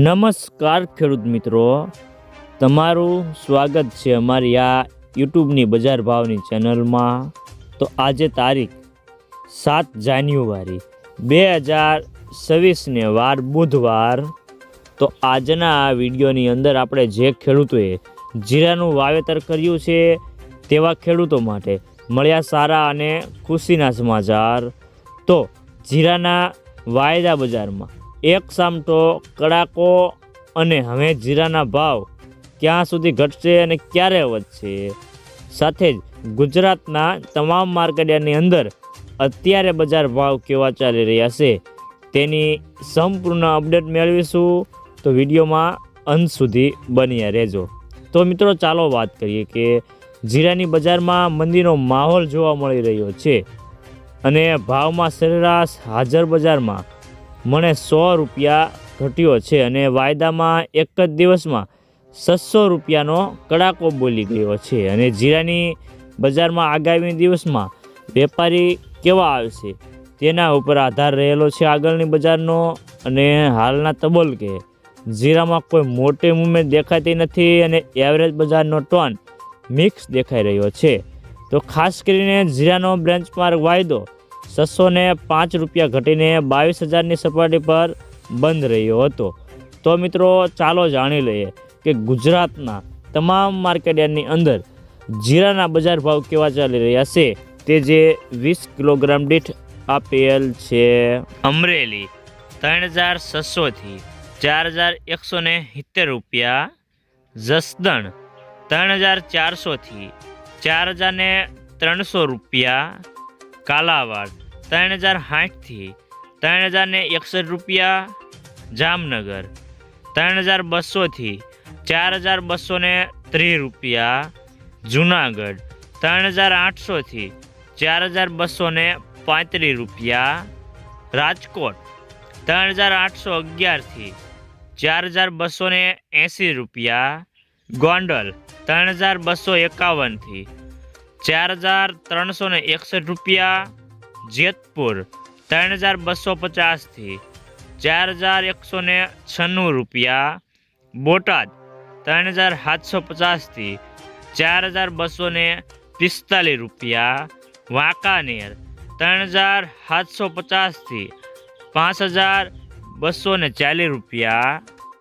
નમસ્કાર ખેડૂત મિત્રો, તમારું સ્વાગત છે અમારી આ યુટ્યુબની બજાર ભાવની ચેનલમાં। તો આજે તારીખ 7 જાન્યુઆરી 2026ને વાર બુધવાર। તો આજના આ વિડીયોની અંદર આપણે જે ખેડૂતોએ જીરાનું વાવેતર કર્યું છે તેવા ખેડૂતો માટે મળ્યા સારા અને ખુશીના સમાચાર। તો જીરાના વાયદા બજારમાં એક સામટો કડાકો અને હવે જીરાના ભાવ ક્યાં સુધી ઘટશે અને ક્યારે વધશે, સાથે જ ગુજરાતના તમામ માર્કેટની અંદર અત્યારે બજાર ભાવ કેવા ચાલી રહ્યા છે તેની સંપૂર્ણ અપડેટ મેળવીશું। તો વિડીયોમાં અંત સુધી બન્યા રહેજો। તો મિત્રો ચાલો વાત કરીએ કે જીરાની બજારમાં મંદીનો માહોલ જોવા મળી રહ્યો છે અને ભાવમાં સરેરાશ હાજર બજારમાં મને 100 રૂપિયા ઘટ્યો છે અને વાયદામાં એક જ દિવસમાં 600 રૂપિયાનો કડાકો બોલી ગયો છે। અને જીરાની બજારમાં આગામી દિવસમાં વેપારી કેવા આવશે તેના ઉપર આધાર રહેલો છે આગળની બજારનો। અને હાલના તબક્કે જીરામાં કોઈ મોટી મૂવમેન્ટ દેખાતી નથી અને એવરેજ બજારનો ટોન મિક્સ દેખાઈ રહ્યો છે। તો ખાસ કરીને જીરાનો બેન્ચમાર્ક વાયદો 605 રૂપિયા ઘટીને 22,000ની સપાટી પર બંધ રહ્યો હતો। તો મિત્રો ચાલો જાણી લઈએ કે ગુજરાતના તમામ માર્કેટની અંદર જીરાના બજાર ભાવ કેવા ચાલી રહ્યા છે તે જે 20 કિલોગ્રામ દીઠ આપેલ છે। અમરેલી 3,600 થી 4,170 રૂપિયા, જસદણ 3,400 થી 4,300 રૂપિયા, કાલાવાડ 3,060 થી 3,061 રૂપિયા, જામનગર 3,200 થી 4,230 રૂપિયા, જુનાગઢ 3,800 થી 4,235 રૂપિયા, રાજકોટ 3,811 થી 4,280 રૂપિયા, ગોંડલ 3,251 થી 4,361 રૂપિયા, જેતપુર 3,250 થી 4,196 રૂપિયા, બોટાદ 3,750 થી 4,245 રૂપિયા, વાંકાનેર 3,750 થી 5,240 રૂપિયા,